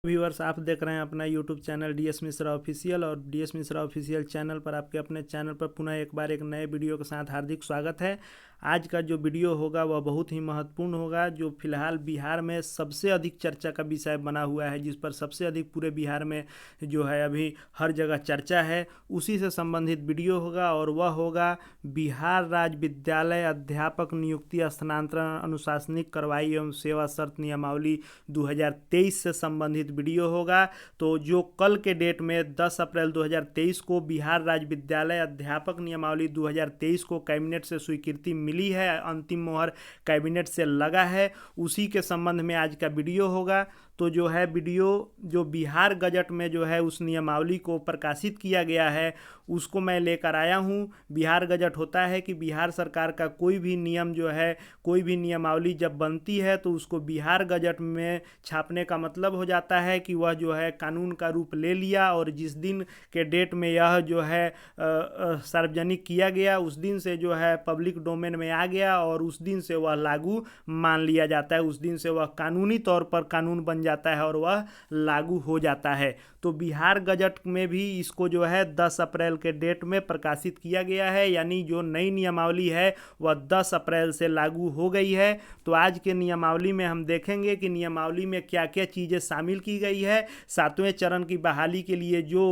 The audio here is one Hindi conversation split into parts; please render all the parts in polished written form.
व्यूअर्स, आप देख रहे हैं अपना YouTube channel DS Mishra official. और DS मिश्रा ऑफिशियल चैनल पर आपके अपने चैनल पर पुनः एक बार एक नए वीडियो के साथ हार्दिक स्वागत है। आज का जो वीडियो होगा वह बहुत ही महत्वपूर्ण होगा, जो फिलहाल बिहार में सबसे अधिक चर्चा का विषय बना हुआ है, जिस पर सबसे अधिक पूरे बिहार में जो है अभी हर जगह चर्चा है, उसी से संबंधित वीडियो होगा। और वह होगा बिहार राज्य विद्यालय अध्यापक नियुक्ति स्थानांतरण अनुशासनिक कार्रवाई एवं सेवा शर्त नियमावली 2023 से संबंधित वीडियो होगा। तो जो कल के डेट में 10 अप्रैल 2023 को बिहार राज्य विद्यालय अध्यापक नियमावली 2023 को कैबिनेट से स्वीकृति मिली है, अंतिम मोहर कैबिनेट से लगा है, उसी के संबंध में आज का वीडियो होगा। तो जो है वीडियो जो बिहार गजट में जो है उस नियमावली को प्रकाशित किया गया है उसको मैं लेकर आया हूँ। बिहार गजट होता है कि बिहार सरकार का कोई भी नियम जो है, कोई भी नियमावली जब बनती है तो उसको बिहार गजट में छापने का मतलब हो जाता है कि वह जो है कानून का रूप ले लिया, और जिस दिन के डेट में यह जो है सार्वजनिक किया गया उस दिन से जो है पब्लिक डोमेन में आ गया, और उस दिन से वह लागू मान लिया जाता है, उस दिन से वह कानूनी तौर पर कानून बन जाता है और वह लागू हो जाता है। तो बिहार गजट में भी इसको जो है 10 अप्रैल के डेट में प्रकाशित किया गया है, यानी जो नई नियमावली है वह 10 अप्रैल से लागू हो गई है। तो आज के नियमावली में हम देखेंगे कि नियमावली में क्या क्या चीज़ें शामिल की गई है। 7वें चरण की बहाली के लिए जो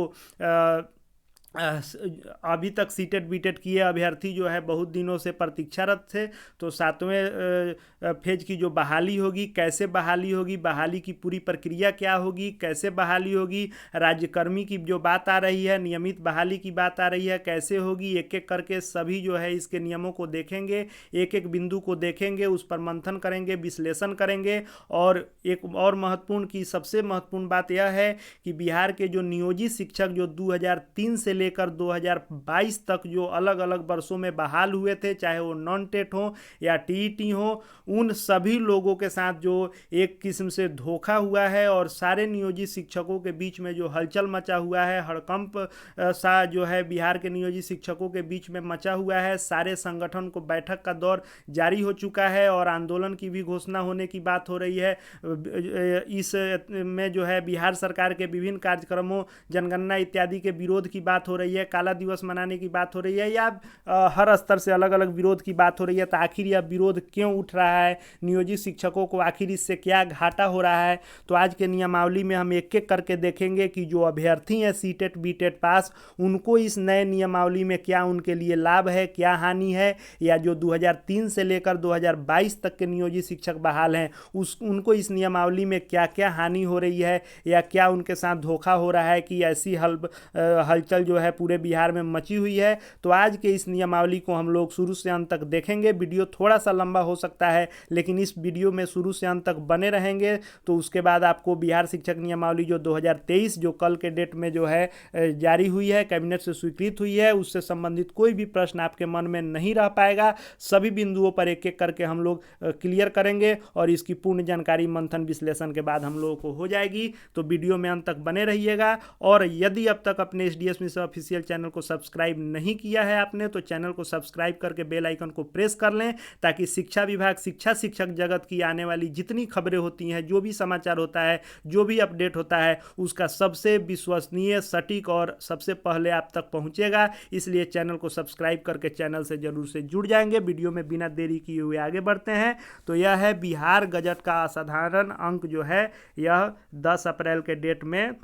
अभी तक सीटेट बीटेट किए अभ्यर्थी जो है बहुत दिनों से प्रतीक्षारत थे, तो 7वें फेज की जो बहाली होगी, कैसे बहाली होगी, बहाली की पूरी प्रक्रिया क्या होगी, कैसे बहाली होगी, राज्यकर्मी की जो बात आ रही है, नियमित बहाली की बात आ रही है, कैसे होगी, एक एक करके सभी जो है इसके नियमों को देखेंगे, एक एक बिंदु को देखेंगे, उस पर मंथन करेंगे, विश्लेषण करेंगे। और एक और महत्वपूर्ण की सबसे महत्वपूर्ण बात यह है कि बिहार के जो नियोजित शिक्षक जो 2003 से लेकर 2022 तक जो अलग अलग वर्षों में बहाल हुए थे, चाहे वो नॉन टेट हो या टीईटी हो, उन सभी लोगों के साथ जो एक किस्म से धोखा हुआ है और सारे नियोजित शिक्षकों के बीच में जो हलचल मचा हुआ है, हड़कंप सा जो है बिहार के नियोजित शिक्षकों के बीच में मचा हुआ है। सारे संगठन को बैठक का दौर जारी हो चुका है और आंदोलन की भी घोषणा होने की बात हो रही है। इस में जो है बिहार सरकार के विभिन्न कार्यक्रमों, जनगणना इत्यादि के विरोध की बात हो रही है, काला दिवस मनाने की बात हो रही है, या हर स्तर से अलग अलग विरोध की बात हो रही है। तो आखिर यह विरोध क्यों उठ रहा है, नियोजित शिक्षकों को आखिर इससे क्या घाटा हो रहा है, तो आज के नियमावली में हम एक एक करके देखेंगे कि जो अभ्यर्थी हैं सीटेट बीटेट पास, उनको इस नए नियमावली में क्या उनके लिए लाभ है, क्या हानि है, या जो 2003 से लेकर 2022 तक के नियोजित शिक्षक बहाल हैं उनको इस नियमावली में क्या क्या हानि हो रही है, या क्या उनके साथ धोखा हो रहा है कि ऐसी हलचल जो है पूरे बिहार में मची हुई है। तो आज के इस नियमावली को हम लोग शुरू से अंत तक देखेंगे। वीडियो थोड़ा सा लंबा हो सकता है, लेकिन इस वीडियो में शुरू से अंत तक बने रहेंगे तो उसके बाद आपको बिहार शिक्षक नियमावली जो 2023 जो कल के डेट में जो है जारी हुई है, कैबिनेट से स्वीकृत हुई है, उससे संबंधित कोई भी प्रश्न आपके मन में नहीं रह पाएगा। सभी बिंदुओं पर एक एक करके हम लोग क्लियर करेंगे और इसकी पूर्ण जानकारी मंथन विश्लेषण के बाद हम लोगों को हो जाएगी। तो वीडियो में अंत तक बने रहिएगा। और यदि अब तक अपने DS मिश्रा ऑफिशियल चैनल को सब्सक्राइब नहीं किया है आपने, तो चैनल को सब्सक्राइब करके बेल आइकन को प्रेस कर लें, ताकि शिक्षा विभाग, शिक्षक जगत की आने वाली जितनी खबरें होती हैं, जो भी समाचार होता है, जो भी अपडेट होता है, उसका सबसे विश्वसनीय, सटीक और सबसे पहले आप तक पहुंचेगा। इसलिए चैनल को सब्सक्राइब करके चैनल से जरूर से जुड़ जाएंगे। वीडियो में बिना देरी किए हुए आगे बढ़ते हैं। तो यह है बिहार गजट का असाधारण अंक जो है, यह 10 अप्रैल के डेट में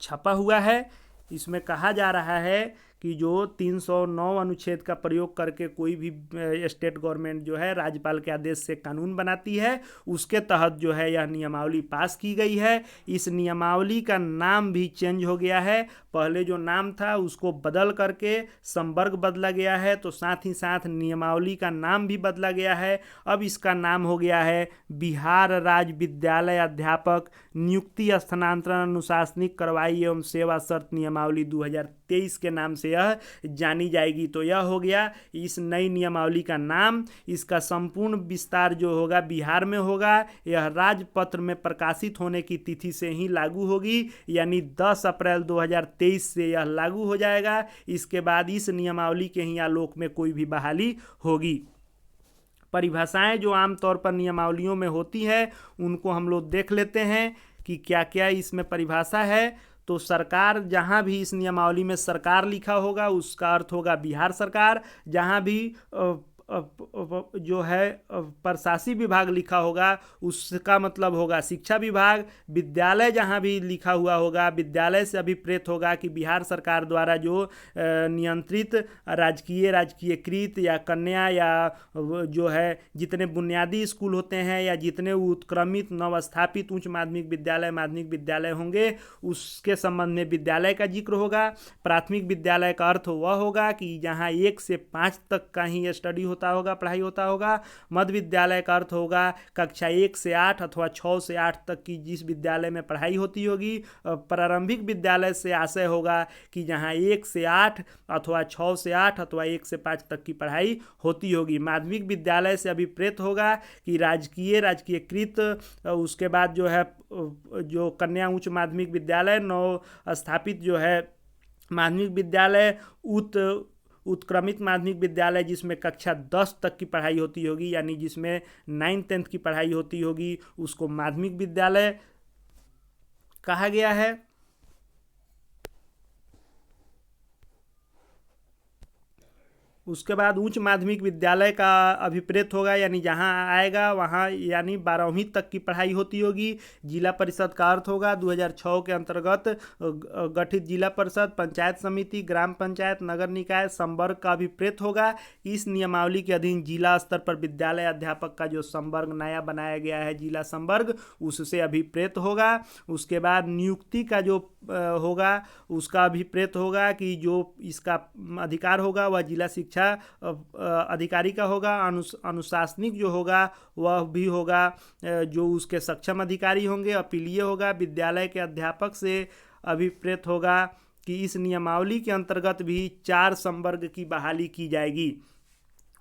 छपा हुआ है। इसमें कहा जा रहा है कि जो 309 अनुच्छेद का प्रयोग करके कोई भी स्टेट गवर्नमेंट जो है राज्यपाल के आदेश से कानून बनाती है, उसके तहत जो है यह नियमावली पास की गई है। इस नियमावली का नाम भी चेंज हो गया है। पहले जो नाम था उसको बदल करके संवर्ग बदला गया है, तो साथ ही साथ नियमावली का नाम भी बदला गया है। अब इसका नाम हो गया है बिहार राज्य विद्यालय अध्यापक नियुक्ति स्थानांतरण अनुशासनिक कार्रवाई एवं सेवा शर्त नियमावली 2023 के नाम से यह जानी जाएगी। तो यह हो गया इस नई नियमावली का नाम। इसका संपूर्ण विस्तार जो होगा बिहार में होगा। यह राजपत्र में प्रकाशित होने की तिथि से ही लागू होगी, यानी 10 अप्रैल 2023 से यह लागू हो जाएगा। इसके बाद इस नियमावली के ही आलोक में कोई भी बहाली होगी। परिभाषाएं जो आमतौर पर नियमावलियों में होती है उनको हम लोग देख लेते हैं कि क्या क्या इसमें परिभाषा है। तो सरकार, जहाँ भी इस नियमावली में सरकार लिखा होगा उसका अर्थ होगा बिहार सरकार। जहाँ भी जो है प्रशासनिक विभाग लिखा होगा उसका मतलब होगा शिक्षा विभाग। विद्यालय जहाँ भी लिखा हुआ होगा, विद्यालय से अभिप्रेत होगा कि बिहार सरकार द्वारा जो नियंत्रित राजकीयकृत या कन्या या जो है जितने बुनियादी स्कूल होते हैं या जितने उत्क्रमित नवस्थापित उच्च माध्यमिक विद्यालय होंगे उसके संबंध में विद्यालय का जिक्र होगा। प्राथमिक विद्यालय का अर्थ वह होगा कि जहाँ 1 से 5 तक का ही स्टडी होता होगा, पढ़ाई होता होगा। मध्य विद्यालय का अर्थ होगा कक्षा 1 से 8 अथवा 6 से 8 तक की जिस विद्यालय में पढ़ाई होती होगी। प्रारंभिक विद्यालय से आशय होगा कि जहाँ 1 से 8 अथवा 6 से 8 अथवा 1 से 5 तक की पढ़ाई होती होगी। माध्यमिक विद्यालय से अभिप्रेत होगा कि राजकीयकृत, उसके बाद जो है जो कन्या उच्च माध्यमिक विद्यालय, नव स्थापित जो है माध्यमिक विद्यालय, उत्क्रमित माध्यमिक विद्यालय जिसमें कक्षा 10 तक की पढ़ाई होती होगी, यानी जिसमें 9th-10th की पढ़ाई होती होगी, उसको माध्यमिक विद्यालय कहा गया है। उसके बाद उच्च माध्यमिक विद्यालय का अभिप्रेत होगा, यानी जहाँ आएगा वहाँ यानी 12वीं तक की पढ़ाई होती होगी। जिला परिषद का अर्थ होगा 2006 के अंतर्गत गठित जिला परिषद, पंचायत समिति, ग्राम पंचायत, नगर निकाय, संवर्ग का अभिप्रेत होगा। इस नियमावली के अधीन जिला स्तर पर विद्यालय अध्यापक का जो संवर्ग नया बनाया गया है, जिला संवर्ग, उससे अभिप्रेत होगा। उसके बाद नियुक्ति का जो होगा उसका अभिप्रेत होगा कि जो इसका अधिकार होगा वह जिला शिक्षा अधिकारी का होगा। अनुशासनिक जो होगा वह भी होगा जो उसके सक्षम अधिकारी होंगे। अपीलीय होगा, विद्यालय के अध्यापक से अभिप्रेत होगा कि इस नियमावली के अंतर्गत भी 4 संवर्ग की बहाली की जाएगी।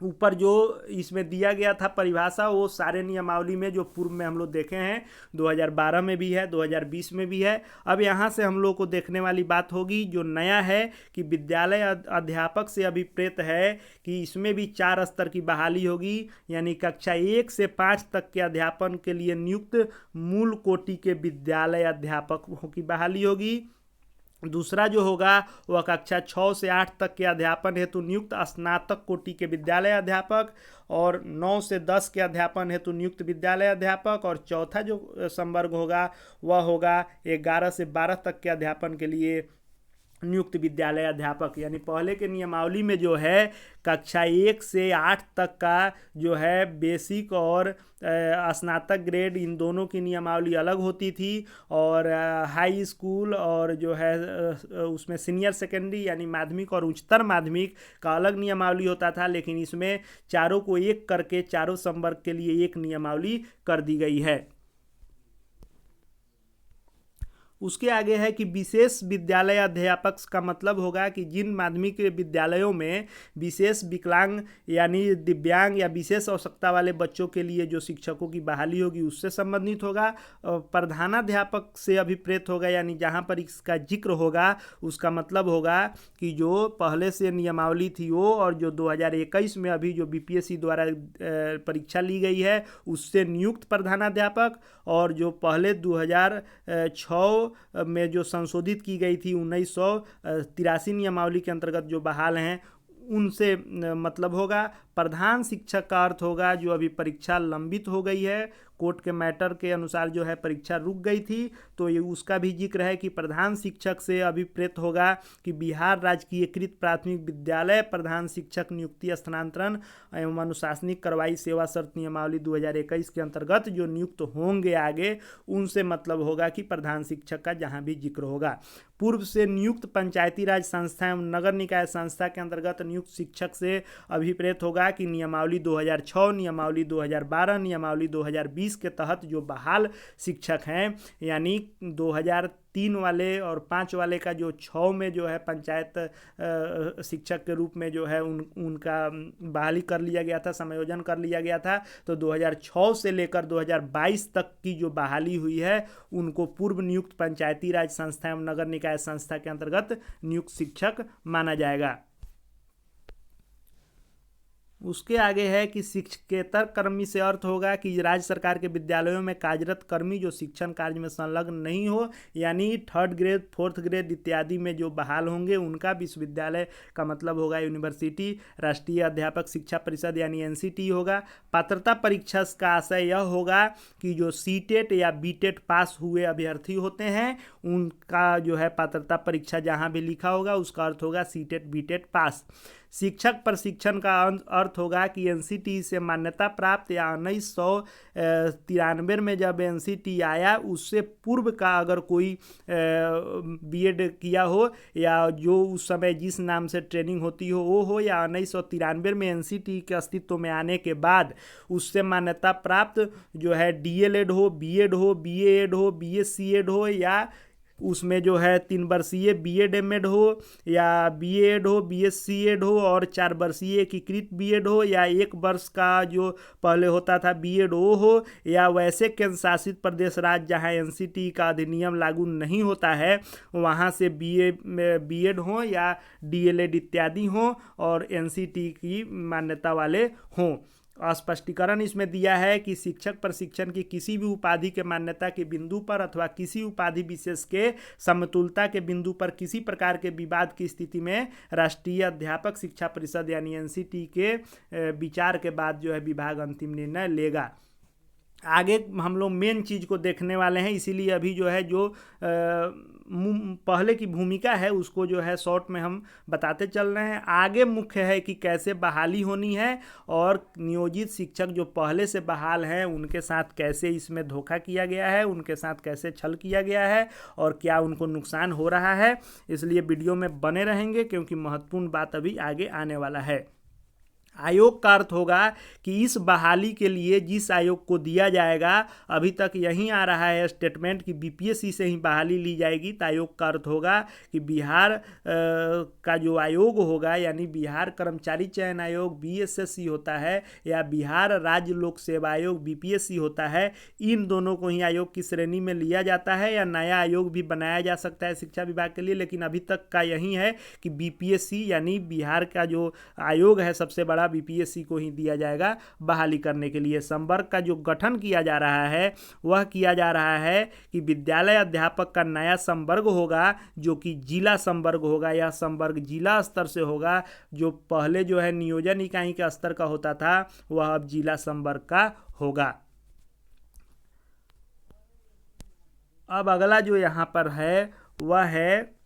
ऊपर जो इसमें दिया गया था परिभाषा वो सारे नियमावली में जो पूर्व में हम लोग देखे हैं 2012 में भी है, 2020 में भी है। अब यहाँ से हम लोग को देखने वाली बात होगी जो नया है कि विद्यालय अध्यापक से अभिप्रेत है कि इसमें भी 4 स्तर की बहाली होगी, यानी कक्षा 1 से 5 तक के अध्यापन के लिए नियुक्त मूल कोटि के विद्यालय अध्यापकों की बहाली होगी। दूसरा जो होगा वह कक्षा 6 से 8 तक के अध्यापन हेतु नियुक्त स्नातक कोटि के विद्यालय अध्यापक, और 9 से 10 के अध्यापन हेतु नियुक्त विद्यालय अध्यापक। और चौथा जो संवर्ग होगा वह होगा 11 से 12 तक के अध्यापन के लिए नियुक्त विद्यालय अध्यापक। यानी पहले के नियमावली में जो है कक्षा 1 से 8 तक का जो है बेसिक और स्नातक ग्रेड, इन दोनों की नियमावली अलग होती थी, और हाई स्कूल और जो है उसमें सीनियर सेकेंडरी यानी माध्यमिक और उच्चतर माध्यमिक का अलग नियमावली होता था। लेकिन इसमें चारों को एक करके चारों संवर्ग के लिए एक नियमावली कर दी गई है। उसके आगे है कि विशेष विद्यालय अध्यापक का मतलब होगा कि जिन माध्यमिक विद्यालयों में विशेष विकलांग यानी दिव्यांग या विशेष आवश्यकता वाले बच्चों के लिए जो शिक्षकों की बहाली होगी उससे संबंधित होगा। प्रधानाध्यापक से अभिप्रेत होगा, यानी जहाँ पर इसका जिक्र होगा उसका मतलब होगा कि जो पहले से नियमावली थी वो और जो 2021 में अभी जो BPSC द्वारा परीक्षा ली गई है उससे नियुक्त प्रधानाध्यापक, और जो पहले 2006 में जो संशोधित की गई थी 1983 नियमावली के अंतर्गत जो बहाल हैं उनसे मतलब होगा। प्रधान शिक्षक का अर्थ होगा जो अभी परीक्षा लंबित हो गई है, कोर्ट के मैटर के अनुसार जो है परीक्षा रुक गई थी, तो ये उसका भी जिक्र है कि प्रधान शिक्षक से अभिप्रेत होगा कि बिहार राजकीयकृत प्राथमिक विद्यालय प्रधान शिक्षक नियुक्ति स्थानांतरण एवं अनुशासनिक कार्रवाई सेवा शर्त नियमावली 2021 के अंतर्गत जो नियुक्त होंगे आगे उनसे मतलब होगा कि प्रधान शिक्षक का जहाँ भी जिक्र होगा। पूर्व से नियुक्त पंचायती राज संस्था एवं नगर निकाय संस्था के अंतर्गत नियुक्त शिक्षक से अभिप्रेत होगा कि नियमावली 2006, नियमावली 2012, नियमावली 2020 के तहत जो बहाल शिक्षक हैं, यानी 2003 वाले और 5 वाले का जो 6 में जो है पंचायत शिक्षक के रूप में जो है उनका बहाली कर लिया गया था, समायोजन कर लिया गया था। तो 2006 से लेकर 2022 तक की जो बहाली हुई है उनको पूर्व नियुक्त पंचायती राज संस्था एवं नगर निकाय संस्था के अंतर्गत नियुक्त शिक्षक माना जाएगा। उसके आगे है कि शिक्षकेतर कर्मी से अर्थ होगा कि राज्य सरकार के विद्यालयों में कार्यरत कर्मी जो शिक्षण कार्य में संलग्न नहीं हो, यानी 3rd ग्रेड 4th ग्रेड इत्यादि में जो बहाल होंगे उनका विश्वविद्यालय का मतलब होगा यूनिवर्सिटी। राष्ट्रीय अध्यापक शिक्षा परिषद यानी एनसीटी होगा। पात्रता परीक्षा का आशय यह होगा कि जो सीटेट या बीटेट पास हुए अभ्यर्थी होते हैं उनका जो है पात्रता परीक्षा जहाँ भी लिखा होगा उसका अर्थ होगा सीटेट बीटेट पास। शिक्षक प्रशिक्षण का अर्थ होगा कि एनसीटी से मान्यता प्राप्त या 1993 में जब एनसीटी आया उससे पूर्व का अगर कोई बीएड किया हो या जो उस समय जिस नाम से ट्रेनिंग होती हो वो हो, या 1993 में एनसीटी के अस्तित्व में आने के बाद उससे मान्यता प्राप्त जो है डीएलएड हो, बीएड हो, बीएड हो, बीएससीएड हो, या उसमें जो है 3 वर्षीय बीएड एमएड हो, या बीएड हो, बीएससीएड हो, और 4 वर्षीय एकीकृत बीएड हो, या 1 वर्ष का जो पहले होता था बीएड वो हो, या वैसे केंद्र शासित प्रदेश राज्य जहां एनसीटी का अधिनियम लागू नहीं होता है वहां से बीएड हो या डीएलएड इत्यादि हो और एनसीटी की मान्यता वाले हों। स्पष्टीकरण इसमें दिया है कि शिक्षक प्रशिक्षण की किसी भी उपाधि के मान्यता के बिंदु पर अथवा किसी उपाधि विशेष के समतुलता के बिंदु पर किसी प्रकार के विवाद की स्थिति में राष्ट्रीय अध्यापक शिक्षा परिषद यानी एनसीटी के विचार के बाद जो है विभाग अंतिम निर्णय लेगा। आगे हम लोग मेन चीज़ को देखने वाले हैं, इसीलिए अभी जो है जो पहले की भूमिका है उसको जो है शॉर्ट में हम बताते चल रहे हैं। आगे मुख्य है कि कैसे बहाली होनी है और नियोजित शिक्षक जो पहले से बहाल हैं उनके साथ कैसे इसमें धोखा किया गया है, उनके साथ कैसे छल किया गया है और क्या उनको नुकसान हो रहा है। इसलिए वीडियो में बने रहेंगे क्योंकि महत्वपूर्ण बात अभी आगे आने वाला है। आयोग का अर्थ होगा कि इस बहाली के लिए जिस आयोग को दिया जाएगा, अभी तक यही आ रहा है स्टेटमेंट कि बीपीएससी से ही बहाली ली जाएगी, तो आयोग का अर्थ होगा कि बिहार का जो आयोग होगा यानी बिहार कर्मचारी चयन आयोग बीएसएससी होता है या बिहार राज्य लोक सेवा आयोग बीपीएससी होता है, इन दोनों को ही आयोग की श्रेणी में लिया जाता है या नया आयोग भी बनाया जा सकता है शिक्षा विभाग के लिए, लेकिन अभी तक का यही है कि बीपीएससी यानी बिहार का जो आयोग है सबसे बड़ा बीपीएससी को ही दिया जाएगा बहाली करने के लिए। संवर्ग का जो गठन किया जा रहा है वह किया जा रहा है कि विद्यालय अध्यापक का नया संवर्ग होगा जो कि जिला संवर्ग होगा। यह संवर्ग जिला स्तर से होगा, जो पहले जो है नियोजन इकाई के स्तर का होता था वह अब जिला संवर्ग का होगा। अब अगला जो यहाँ पर है वह है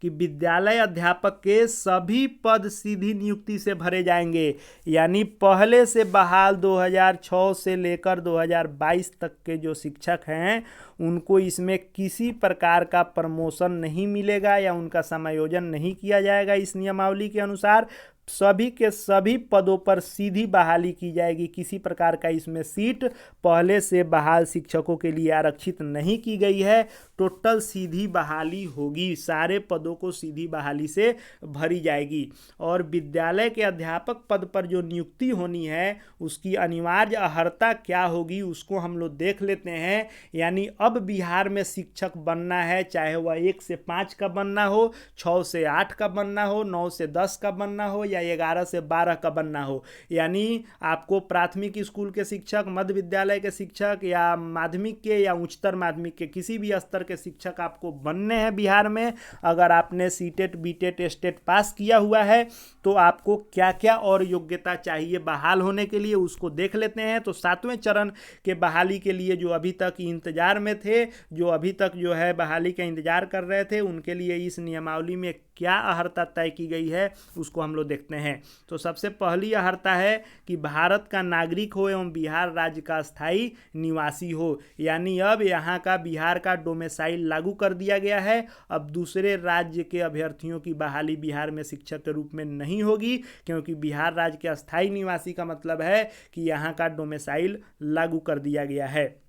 कि विद्यालय अध्यापक के सभी पद सीधी नियुक्ति से भरे जाएंगे, यानी पहले से बहाल 2006 से लेकर 2022 तक के जो शिक्षक हैं उनको इसमें किसी प्रकार का प्रमोशन नहीं मिलेगा या उनका समायोजन नहीं किया जाएगा। इस नियमावली के अनुसार सभी के सभी पदों पर सीधी बहाली की जाएगी। किसी प्रकार का इसमें सीट पहले से बहाल शिक्षकों के लिए आरक्षित नहीं की गई है, टोटल सीधी बहाली होगी, सारे पदों को सीधी बहाली से भरी जाएगी। और विद्यालय के अध्यापक पद पर जो नियुक्ति होनी है उसकी अनिवार्य अर्हता क्या होगी उसको हम लोग देख लेते हैं। यानी अब बिहार में शिक्षक बनना है, चाहे वह 1 से 5 का बनना हो, 6 से 8 का बनना हो, 9 से 10 का बनना हो या 11 से 12 का बनना हो, यानी आपको प्राथमिक स्कूल के शिक्षक, मध्य विद्यालय के शिक्षक या माध्यमिक के या उच्चतर माध्यमिक के किसी भी स्तर के शिक्षक आपको बनने हैं बिहार में। अगर आपने सीटेट बीटेट स्टेट पास किया हुआ है तो आपको क्या क्या और योग्यता चाहिए बहाल होने के लिए उसको देख लेते हैं। तो 7वें चरण के बहाली के लिए जो अभी तक इंतजार में थे, जो अभी तक जो है बहाली का इंतजार कर रहे थे, उनके लिए इस नियमावली में क्या अर्हता तय की गई है उसको हम लोग देखते हैं। तो सबसे पहली अर्हता है कि भारत का नागरिक हो एवं बिहार राज्य का स्थायी निवासी हो, यानी अब यहाँ का बिहार का डोमेसाइल लागू कर दिया गया है। अब दूसरे राज्य के अभ्यर्थियों की बहाली बिहार में शिक्षक के रूप में नहीं होगी, क्योंकि बिहार राज्य के स्थायी निवासी का मतलब है कि यहाँ का डोमेसाइल लागू कर दिया गया है।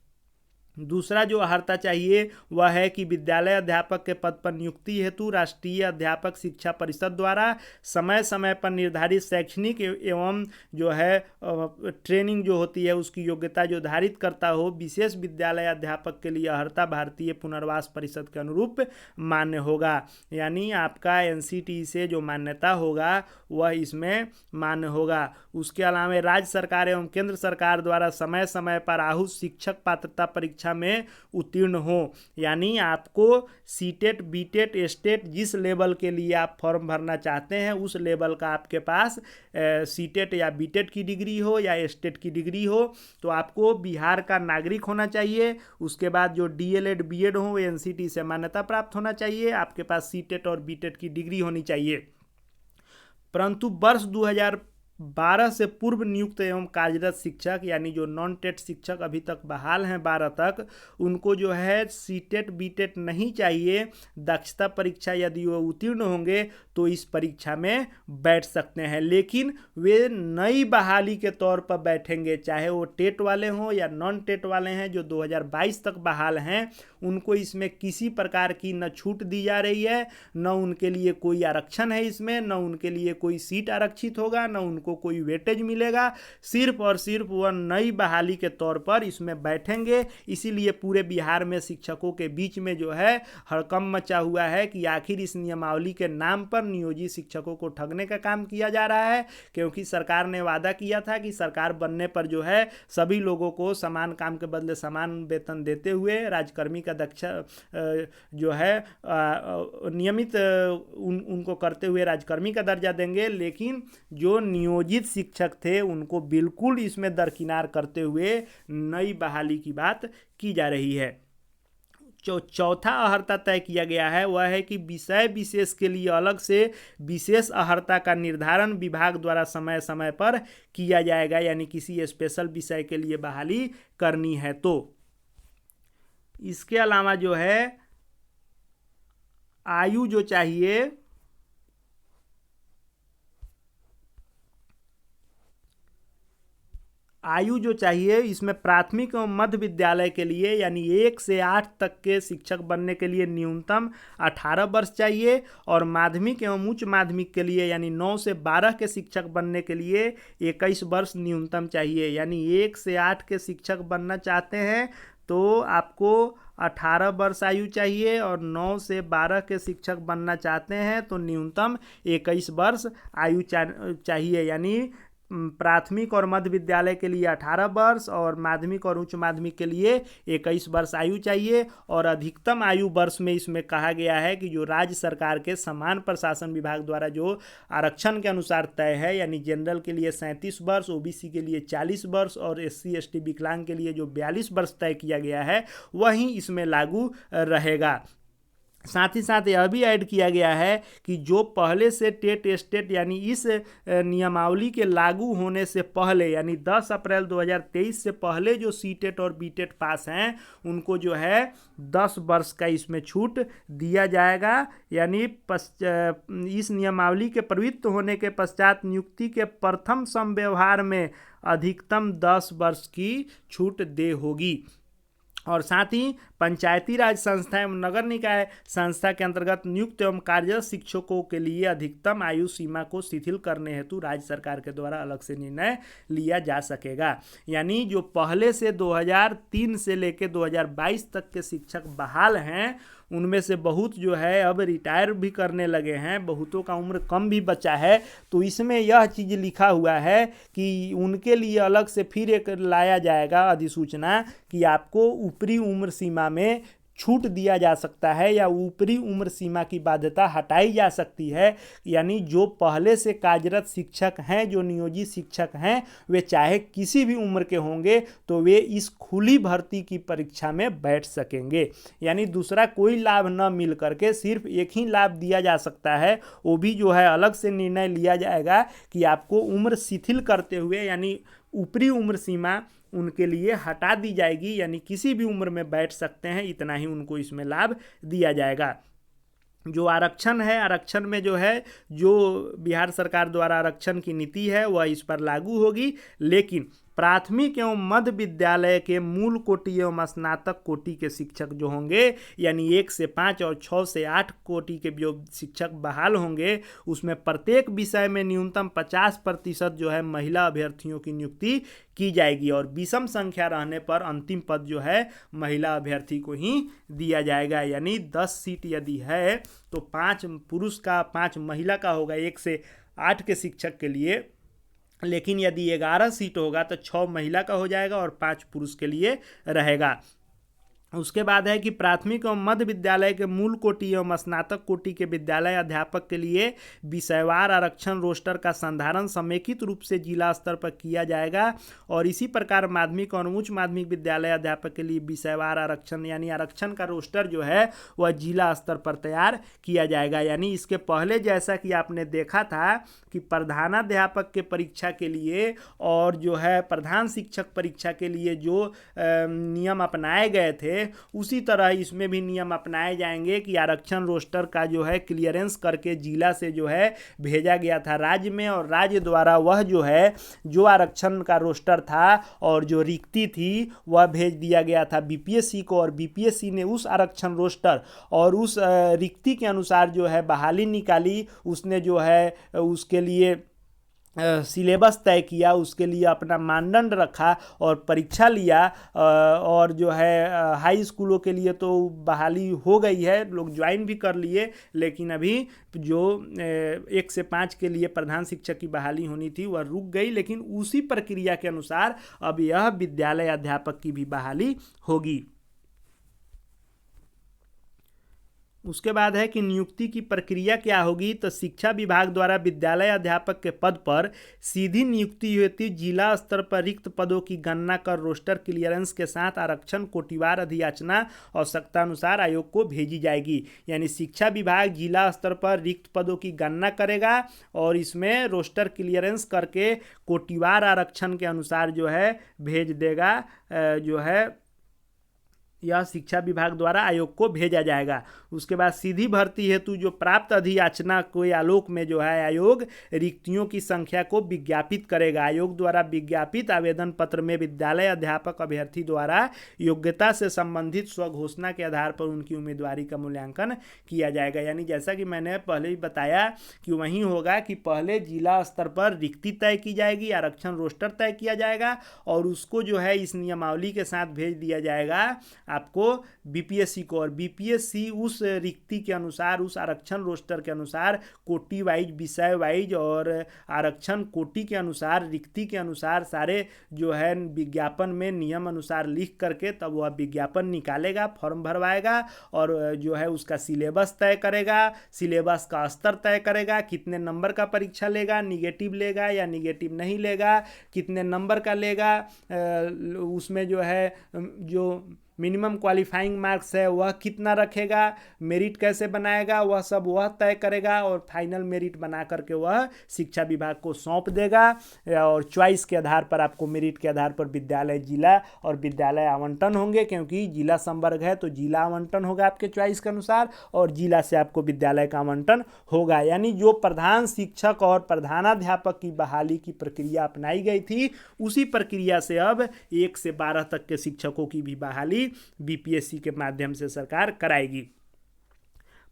दूसरा जो अर्हता चाहिए वह है कि विद्यालय अध्यापक के पद पर नियुक्ति हेतु राष्ट्रीय अध्यापक शिक्षा परिषद द्वारा समय समय पर निर्धारित शैक्षणिक एवं जो है ट्रेनिंग जो होती है उसकी योग्यता जो धारित करता हो विशेष विद्यालय अध्यापक के लिए अर्हता भारतीय पुनर्वास परिषद के अनुरूप मान्य होगा। यानी आपका NCT से जो मान्यता होगा वह इसमें मान्य होगा। उसके अलावा राज्य सरकार एवं केंद्र सरकार द्वारा समय समय पर आहूत शिक्षक पात्रता परीक्षा में उत्तीर्ण हो। यानी आपको सीटेट बीटेट स्टेट जिस लेवल के लिए आप फॉर्म भरना चाहते हैं उस लेवल का आपके पास सीटेट या बीटेट की डिग्री हो या स्टेट की डिग्री हो तो आपको बिहार का नागरिक होना चाहिए। उसके बाद जो DLED BEd हो NCT से मान्यता प्राप्त होना चाहिए। आपके पास सीटेट और बीटेट की डिग्री होनी चाहिए। परंतु वर्ष 2012 से पूर्व नियुक्त एवं कार्यरत शिक्षक यानी जो नॉन टेट शिक्षक अभी तक बहाल हैं 12 तक, उनको जो है सीटेट बीटेट नहीं चाहिए। दक्षता परीक्षा यदि वो उत्तीर्ण होंगे तो इस परीक्षा में बैठ सकते हैं, लेकिन वे नई बहाली के तौर पर बैठेंगे, चाहे वो टेट वाले हों या नॉन टेट वाले हैं। जो 2022 तक बहाल हैं उनको इसमें किसी प्रकार की न छूट दी जा रही है, न उनके लिए कोई आरक्षण है इसमें, न उनके लिए कोई सीट आरक्षित होगा, न उनको कोई वेटेज मिलेगा। सिर्फ और सिर्फ वह नई बहाली के तौर पर इसमें बैठेंगे। इसीलिए पूरे बिहार में शिक्षकों के बीच में जो है हड़कंप मचा हुआ है कि आखिर इस नियमावली के नाम पर नियोजित शिक्षकों को ठगने का काम किया जा रहा है। क्योंकि सरकार ने वादा किया था कि सरकार बनने पर जो है सभी लोगों को समान काम के बदले समान वेतन देते हुए राजकर्मी का दक्षा जो है नियमित उनको करते हुए राजकर्मी का दर्जा देंगे। लेकिन जो नियोजित शिक्षक थे उनको बिल्कुल इसमें दरकिनार करते हुए नई बहाली की बात की जा रही है। चौथा अर्हता तय किया गया है वह है कि विषय विशेष के लिए अलग से विशेष अर्हता का निर्धारण विभाग द्वारा समय समय पर किया जाएगा। यानी किसी स्पेशल विषय के लिए बहाली करनी है तो। इसके अलावा जो है आयु जो चाहिए इसमें प्राथमिक एवं मध्य विद्यालय के लिए यानी 1 से 8 तक के शिक्षक बनने के लिए न्यूनतम 18 वर्ष चाहिए और माध्यमिक एवं उच्च माध्यमिक के लिए यानी 9 से 12 के शिक्षक बनने के लिए 21 वर्ष न्यूनतम चाहिए। यानी 1 से 8 के शिक्षक बनना चाहते हैं तो आपको 18 वर्ष आयु चाहिए और 9 से 12 के शिक्षक बनना चाहते हैं तो न्यूनतम 21 वर्ष आयु चाहिए। यानी प्राथमिक और मध्य विद्यालय के लिए 18 वर्ष और माध्यमिक और उच्च माध्यमिक के लिए 21 वर्ष आयु चाहिए। और अधिकतम आयु वर्ष में इसमें कहा गया है कि जो राज्य सरकार के समान प्रशासन विभाग द्वारा जो आरक्षण के अनुसार तय है, यानी जनरल के लिए 37 वर्ष, OBC के लिए 40 वर्ष और SC ST विकलांग के लिए जो 42 वर्ष तय किया गया है वही इसमें लागू रहेगा। साथ ही साथ यह भी ऐड किया गया है कि जो पहले से टेट स्टेट यानी इस नियमावली के लागू होने से पहले यानी 10 अप्रैल 2023 से पहले जो सीटेट और बीटेट पास हैं उनको जो है 10 वर्ष का इसमें छूट दिया जाएगा। यानी इस नियमावली के प्रवृत्त होने के पश्चात नियुक्ति के प्रथम समव्यवहार में अधिकतम 10 वर्ष की छूट दे होगी। और साथ ही पंचायती राज संस्था एवं नगर निकाय संस्था के अंतर्गत नियुक्त एवं कार्यरत शिक्षकों के लिए अधिकतम आयु सीमा को शिथिल करने हेतु राज्य सरकार के द्वारा अलग से निर्णय लिया जा सकेगा। यानी जो पहले से 2003 से लेकर 2022 तक के शिक्षक बहाल हैं उनमें से बहुत जो है अब रिटायर भी करने लगे हैं, बहुतों का उम्र कम भी बचा है। तो इसमें यह चीज़ लिखा हुआ है कि उनके लिए अलग से फिर एक लाया जाएगा अधिसूचना कि आपको ऊपरी उम्र सीमा में छूट दिया जा सकता है या ऊपरी उम्र सीमा की बाध्यता हटाई जा सकती है। यानी जो पहले से कार्यरत शिक्षक हैं, जो नियोजित शिक्षक हैं, वे चाहे किसी भी उम्र के होंगे तो वे इस खुली भर्ती की परीक्षा में बैठ सकेंगे। यानी दूसरा कोई लाभ न मिल करके सिर्फ एक ही लाभ दिया जा सकता है, वो भी जो है अलग से निर्णय लिया जाएगा कि आपको उम्र शिथिल करते हुए यानी ऊपरी उम्र सीमा उनके लिए हटा दी जाएगी। यानी किसी भी उम्र में बैठ सकते हैं, इतना ही उनको इसमें लाभ दिया जाएगा। जो आरक्षण है, आरक्षण में जो है जो बिहार सरकार द्वारा आरक्षण की नीति है वह इस पर लागू होगी, लेकिन प्राथमिक एवं मध्य विद्यालय के मूल कोटि एवं स्नातक कोटि के शिक्षक जो होंगे, यानी 1 से 5 और 6 से 8 कोटि के जो शिक्षक बहाल होंगे, उसमें प्रत्येक विषय में न्यूनतम 50% जो है महिला अभ्यर्थियों की नियुक्ति की जाएगी और विषम संख्या रहने पर अंतिम पद जो है महिला अभ्यर्थी को ही दिया जाएगा। यानी 10 सीट यदि है तो 5 पुरुष का 5 महिला का होगा 1 से 8 के शिक्षक के लिए, लेकिन यदि 11 सीट होगा तो 6 महिला का हो जाएगा और 5 पुरुष के लिए रहेगा। उसके बाद है कि प्राथमिक एवं मध्य विद्यालय के मूल कोटि एवं स्नातक कोटि के विद्यालय अध्यापक के लिए विषयवार आरक्षण रोस्टर का संधारण समेकित रूप से जिला स्तर पर किया जाएगा और इसी प्रकार माध्यमिक और उच्च माध्यमिक विद्यालय अध्यापक के लिए विषयवार आरक्षण यानी आरक्षण का रोस्टर जो है वह जिला स्तर पर तैयार किया जाएगा। यानी इसके पहले जैसा कि आपने देखा था कि प्रधानाध्यापक के परीक्षा के लिए और जो है प्रधान शिक्षक परीक्षा के लिए जो नियम अपनाए गए थे, उसी तरह इसमें भी नियम अपनाए जाएंगे कि आरक्षण रोस्टर का जो है क्लियरेंस करके जिला से जो है भेजा गया था राज्य में और राज्य द्वारा वह जो है जो आरक्षण का रोस्टर था और जो रिक्ति थी वह भेज दिया गया था बीपीएससी को और बीपीएससी ने उस आरक्षण रोस्टर और उस रिक्ति के अनुसार जो है बहाली निकाली। उसने जो है उसके लिए सिलेबस तय किया, उसके लिए अपना मानदंड रखा और परीक्षा लिया और जो है हाई स्कूलों के लिए तो बहाली हो गई है, लोग ज्वाइन भी कर लिए, लेकिन अभी जो 1 से 5 के लिए प्रधान शिक्षक की बहाली होनी थी वह रुक गई। लेकिन उसी प्रक्रिया के अनुसार अब यह विद्यालय अध्यापक की भी बहाली होगी। उसके बाद है कि नियुक्ति की प्रक्रिया क्या होगी, तो शिक्षा विभाग द्वारा विद्यालय अध्यापक के पद पर सीधी नियुक्ति हेतु जिला स्तर पर रिक्त पदों की गणना कर रोस्टर क्लियरेंस के साथ आरक्षण कोटिवार अधियाचना आवश्यकता अनुसार आयोग को भेजी जाएगी। यानी शिक्षा विभाग जिला स्तर पर रिक्त पदों की गणना करेगा और इसमें रोस्टर क्लियरेंस करके कोटिवार आरक्षण के अनुसार जो है भेज देगा, जो है यह शिक्षा विभाग द्वारा आयोग को भेजा जाएगा। उसके बाद सीधी भर्ती हेतु जो प्राप्त अधियाचना के आलोक में जो है आयोग रिक्तियों की संख्या को विज्ञापित करेगा। आयोग द्वारा विज्ञापित आवेदन पत्र में विद्यालय अध्यापक अभ्यर्थी द्वारा योग्यता से संबंधित स्वघोषणा के आधार पर उनकी उम्मीदवारी का मूल्यांकन किया जाएगा। यानी जैसा कि मैंने पहले ही बताया कि वहीं होगा कि पहले जिला स्तर पर रिक्ति तय की जाएगी, आरक्षण रोस्टर तय किया जाएगा और उसको जो है इस नियमावली के साथ भेज दिया जाएगा आपको बीपीएससी को और बीपीएससी उस रिक्ति के अनुसार उस आरक्षण रोस्टर के अनुसार कोटि वाइज विषय वाइज और आरक्षण कोटि के अनुसार रिक्ति के अनुसार सारे जो है विज्ञापन में नियम अनुसार लिख करके तब वह विज्ञापन निकालेगा, फॉर्म भरवाएगा और जो है उसका सिलेबस तय करेगा, सिलेबस का स्तर तय करेगा, कितने नंबर का परीक्षा लेगा, निगेटिव लेगा या निगेटिव नहीं लेगा, कितने नंबर का लेगा, उसमें जो है जो मिनिमम क्वालिफाइंग मार्क्स है वह कितना रखेगा, मेरिट कैसे बनाएगा, वह सब वह तय करेगा और फाइनल मेरिट बना करके वह शिक्षा विभाग को सौंप देगा और चॉइस के आधार पर आपको मेरिट के आधार पर विद्यालय जिला और विद्यालय आवंटन होंगे, क्योंकि जिला संवर्ग है तो जिला आवंटन होगा आपके चॉइस के अनुसार और जिला से आपको विद्यालय का आवंटन होगा। यानी जो प्रधान शिक्षक और प्रधानाध्यापक की बहाली की प्रक्रिया अपनाई गई थी उसी प्रक्रिया से अब 1 से 12 तक के शिक्षकों की भी बहाली बीपीएससी के माध्यम से सरकार कराएगी।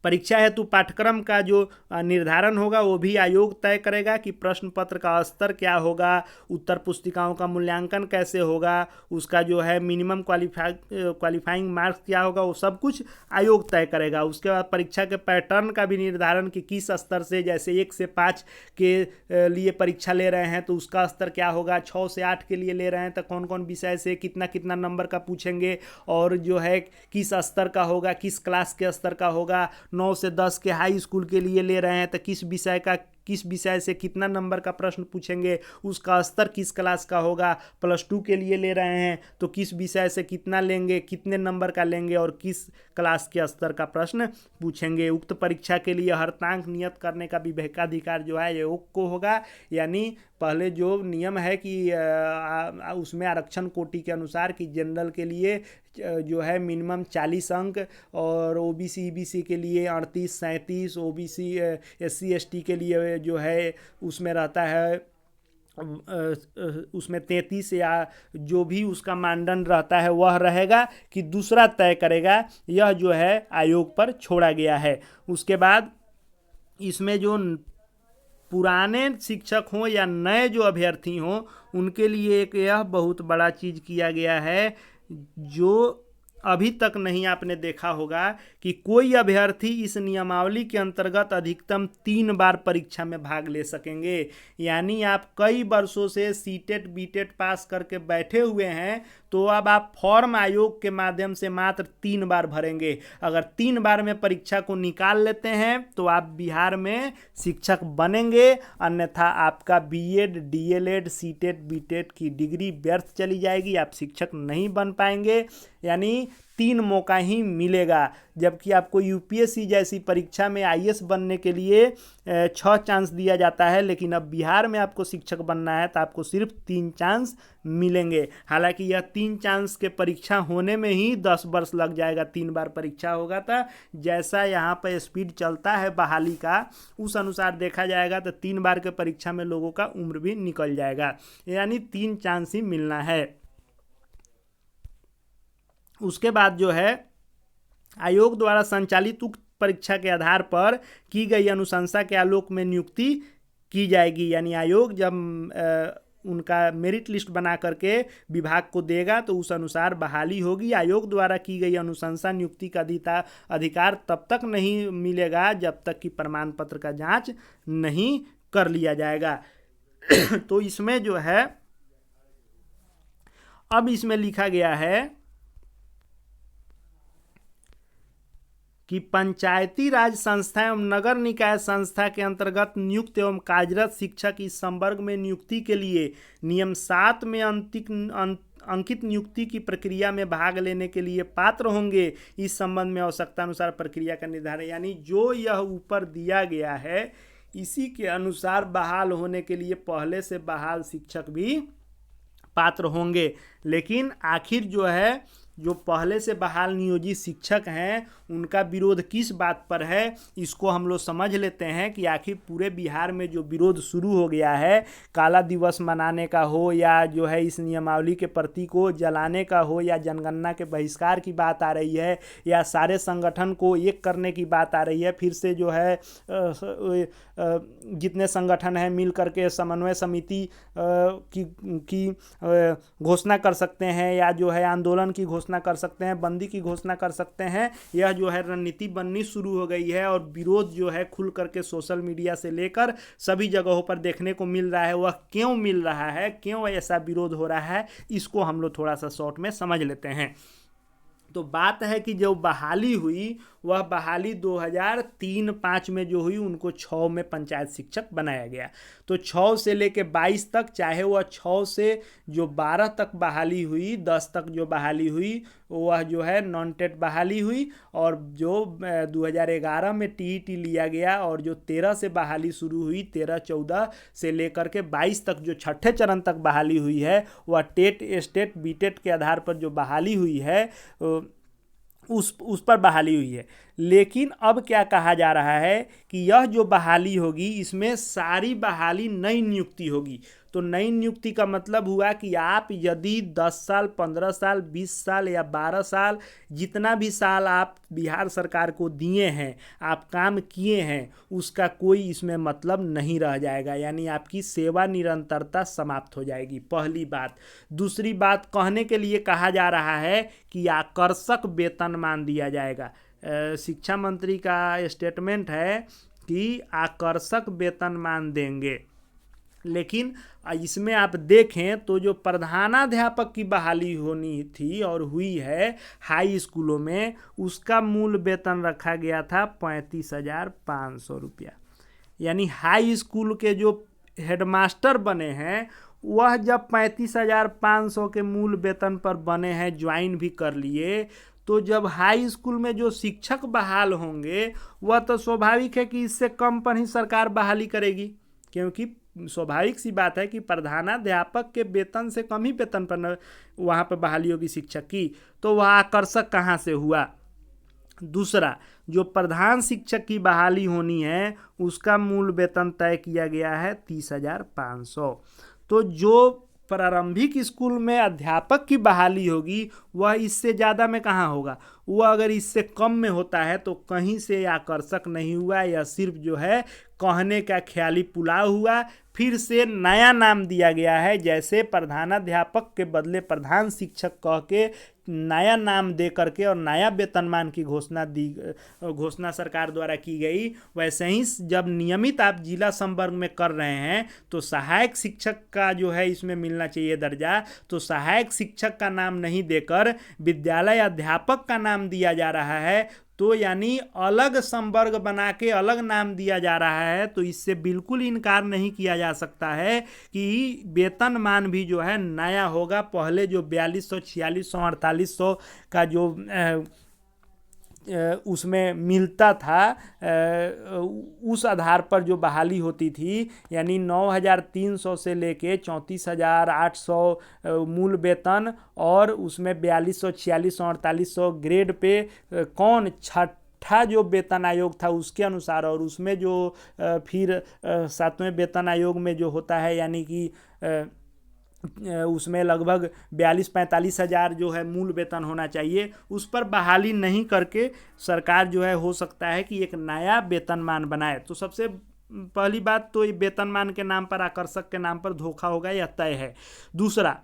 परीक्षा हेतु पाठ्यक्रम का जो निर्धारण होगा वो भी आयोग तय करेगा कि प्रश्न पत्र का स्तर क्या होगा, उत्तर पुस्तिकाओं का मूल्यांकन कैसे होगा, उसका जो है मिनिमम क्वालिफाइंग मार्क्स क्या होगा, वो सब कुछ आयोग तय करेगा। उसके बाद परीक्षा के पैटर्न का भी निर्धारण कि किस स्तर से, जैसे 1 से 5 के लिए परीक्षा ले रहे हैं तो उसका स्तर क्या होगा, 6 से 8 के लिए ले रहे हैं तो कौन कौन विषय से कितना कितना नंबर का पूछेंगे और जो है किस स्तर का होगा, किस क्लास के स्तर का होगा, 9 से 10 के हाई स्कूल के लिए ले रहे हैं तो किस विषय से कितना नंबर का प्रश्न पूछेंगे, उसका स्तर किस क्लास का होगा, +2 के लिए ले रहे हैं तो किस विषय से कितना लेंगे, कितने नंबर का लेंगे और किस क्लास के स्तर का प्रश्न पूछेंगे। उक्त परीक्षा के लिए हर्तांक नियत करने का विवेकाधिकार जो है आयोग को होगा। यानी पहले जो नियम है कि उसमें आरक्षण कोटि के अनुसार कि जनरल के लिए जो है मिनिमम 40 अंक और ओबीसी ईबीसी के लिए 38 37, ओबीसी SC ST के लिए जो है उसमें रहता है उसमें 33 या जो भी उसका मानदंड रहता है वह रहेगा कि दूसरा तय करेगा, यह जो है आयोग पर छोड़ा गया है। उसके बाद इसमें जो पुराने शिक्षक हों या नए जो अभ्यर्थी हों, उनके लिए एक यह बहुत बड़ा चीज़ किया गया है, जो अभी तक नहीं आपने देखा होगा कि कोई अभ्यर्थी इस नियमावली के अंतर्गत अधिकतम 3 बार परीक्षा में भाग ले सकेंगे। यानी आप कई वर्षों से सीटेट बीटेट पास करके बैठे हुए हैं, तो अब आप फॉर्म आयोग के माध्यम से मात्र 3 बार भरेंगे। अगर 3 बार में परीक्षा को निकाल लेते हैं तो आप बिहार में शिक्षक बनेंगे, अन्यथा आपका बीएड डीएलएड सीटेट बीटेट की डिग्री व्यर्थ चली जाएगी, आप शिक्षक नहीं बन पाएंगे। यानी 3 मौका ही मिलेगा, जबकि आपको यूपीएससी जैसी परीक्षा में आईएएस बनने के लिए 6 चांस दिया जाता है, लेकिन अब बिहार में आपको शिक्षक बनना है तो आपको सिर्फ 3 चांस मिलेंगे। हालांकि यह 3 चांस के परीक्षा होने में ही 10 वर्ष लग जाएगा, 3 बार परीक्षा होगा तो जैसा यहाँ पर स्पीड चलता है बहाली का, उस अनुसार देखा जाएगा तो 3 बार के परीक्षा में लोगों का उम्र भी निकल जाएगा। यानी 3 चांस ही मिलना है। उसके बाद जो है आयोग द्वारा संचालित उक्त परीक्षा के आधार पर की गई अनुशंसा के आलोक में नियुक्ति की जाएगी। यानी आयोग जब उनका मेरिट लिस्ट बना करके विभाग को देगा तो उस अनुसार बहाली होगी। आयोग द्वारा की गई अनुशंसा नियुक्ति का अधिकार तब तक नहीं मिलेगा जब तक कि प्रमाण पत्र का जांच नहीं कर लिया जाएगा। तो इसमें जो है अब इसमें लिखा गया है कि पंचायती राज संस्था एवं नगर निकाय संस्था के अंतर्गत नियुक्त एवं कार्यरत शिक्षक इस संवर्ग में नियुक्ति के लिए नियम 7 में अंकित नियुक्ति की प्रक्रिया में भाग लेने के लिए पात्र होंगे। इस संबंध में आवश्यकता अनुसार प्रक्रिया का निर्धारण, यानी जो यह ऊपर दिया गया है इसी के अनुसार बहाल होने के लिए पहले से बहाल शिक्षक भी पात्र होंगे। लेकिन आखिर जो है जो पहले से बहाल नियोजित शिक्षक हैं उनका विरोध किस बात पर है, इसको हम लोग समझ लेते हैं कि आखिर पूरे बिहार में जो विरोध शुरू हो गया है, काला दिवस मनाने का हो या जो है इस नियमावली के प्रति को जलाने का हो या जनगणना के बहिष्कार की बात आ रही है या सारे संगठन को एक करने की बात आ रही है, फिर से जो है जितने संगठन हैं मिल करके समन्वय समिति की घोषणा कर सकते हैं या जो है आंदोलन की घोषणा कर सकते हैं, बंदी की घोषणा कर सकते हैं। यह जो है रणनीति बननी शुरू हो गई है और विरोध जो है खुल करके सोशल मीडिया से लेकर सभी जगहों पर देखने को मिल रहा है। वह क्यों मिल रहा है, क्यों ऐसा विरोध हो रहा है, इसको हम लोग थोड़ा सा शॉर्ट में समझ लेते हैं। तो बात है कि जो बहाली हुई वह बहाली 2003-05 में जो हुई, उनको 6 में पंचायत शिक्षक बनाया गया। तो 6 से लेके 22 तक, चाहे वह 6 से जो 12 तक बहाली हुई, 10 तक जो बहाली हुई वह जो है नॉन टेट बहाली हुई, और जो 2011 में टीईटी लिया गया और जो 13 से बहाली शुरू हुई, 13-14 से लेकर के 22 तक जो छठे चरण तक बहाली हुई है, वह टेट स्टेट बीटेट के आधार पर जो बहाली हुई है उस पर बहाली हुई है। लेकिन अब क्या कहा जा रहा है कि यह जो बहाली होगी इसमें सारी बहाली नई नियुक्ति होगी। तो नई नियुक्ति का मतलब हुआ कि आप यदि 10 साल 15 साल 20 साल या 12 साल जितना भी साल आप बिहार सरकार को दिए हैं, आप काम किए हैं, उसका कोई इसमें मतलब नहीं रह जाएगा। यानी आपकी सेवा निरंतरता समाप्त हो जाएगी, पहली बात। दूसरी बात, कहने के लिए कहा जा रहा है कि आकर्षक वेतनमान दिया जाएगा। शिक्षा मंत्री का स्टेटमेंट है कि आकर्षक वेतनमान देंगे। लेकिन इसमें आप देखें तो जो प्रधानाध्यापक की बहाली होनी थी और हुई है हाई स्कूलों में, उसका मूल वेतन रखा गया था 35,500 रुपया। यानी हाई स्कूल के जो हेडमास्टर बने हैं वह जब 35,500 के मूल वेतन पर बने हैं, ज्वाइन भी कर लिए, तो जब हाई स्कूल में जो शिक्षक बहाल होंगे वह तो स्वाभाविक है कि इससे कम पर ही सरकार बहाली करेगी, क्योंकि स्वाभाविक सी बात है कि प्रधानाध्यापक के वेतन से कम ही वेतन पर वहाँ पर बहाली होगी शिक्षक की। तो वह आकर्षक कहाँ से हुआ? दूसरा, जो प्रधान शिक्षक की बहाली होनी है उसका मूल वेतन तय किया गया है 30,500। तो जो प्रारंभिक स्कूल में अध्यापक की बहाली होगी वह इससे ज़्यादा में कहाँ होगा। वह अगर इससे कम में होता है तो कहीं से आकर्षक नहीं हुआ, यह सिर्फ जो है कहने का ख्याली पुलाव हुआ। फिर से नया नाम दिया गया है, जैसे प्रधानाध्यापक के बदले प्रधान शिक्षक कह के नया नाम दे करके और नया वेतनमान की घोषणा सरकार द्वारा की गई। वैसे ही जब नियमित आप जिला संवर्ग में कर रहे हैं तो सहायक शिक्षक का जो है इसमें मिलना चाहिए दर्जा, तो सहायक शिक्षक का नाम नहीं देकर विद्यालय अध्यापक का नाम दिया जा रहा है। तो यानी अलग संवर्ग बना के अलग नाम दिया जा रहा है। तो इससे बिल्कुल इनकार नहीं किया जा सकता है कि वेतनमान भी जो है नया होगा। पहले जो 4200, 4600, 4800 का जो उसमें मिलता था, उस आधार पर जो बहाली होती थी, यानी 9300 से लेके 34,800 मूल वेतन, और उसमें 4200, 4600, 4800 ग्रेड पे कौन छठा जो वेतन आयोग था उसके अनुसार, और उसमें जो फिर 7वें वेतन आयोग में जो होता है, यानी कि उसमें लगभग 42-45 हज़ार जो है मूल वेतन होना चाहिए। उस पर बहाली नहीं करके सरकार जो है हो सकता है कि एक नया वेतनमान बनाए। तो सबसे पहली बात तो ये वेतनमान के नाम पर, आकर्षक के नाम पर धोखा होगा, यह तय है। दूसरा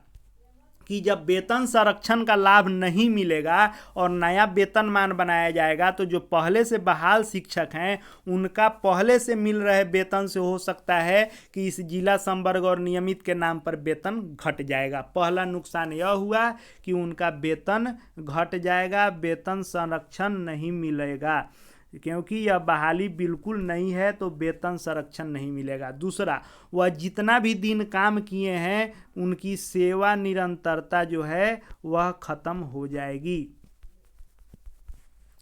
कि जब वेतन संरक्षण का लाभ नहीं मिलेगा और नया वेतनमान बनाया जाएगा तो जो पहले से बहाल शिक्षक हैं उनका पहले से मिल रहे वेतन से हो सकता है कि इस जिला संवर्ग और नियमित के नाम पर वेतन घट जाएगा। पहला नुकसान यह हुआ कि उनका वेतन घट जाएगा, वेतन संरक्षण नहीं मिलेगा, क्योंकि यह बहाली बिल्कुल नहीं है तो वेतन संरक्षण नहीं मिलेगा। दूसरा, वह जितना भी दिन काम किए हैं उनकी सेवा निरंतरता जो है वह खत्म हो जाएगी,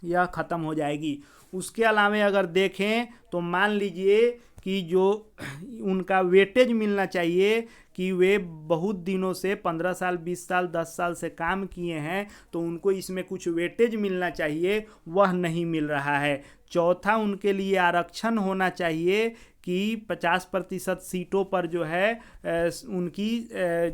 यह खत्म हो जाएगी। उसके अलावा अगर देखें तो मान लीजिए कि जो उनका वेटेज मिलना चाहिए कि वे बहुत दिनों से 15 साल, 20 साल, 10 साल से काम किए हैं, तो उनको इसमें कुछ वेटेज मिलना चाहिए, वह नहीं मिल रहा है। चौथा, उनके लिए आरक्षण होना चाहिए कि 50% सीटों पर जो है उनकी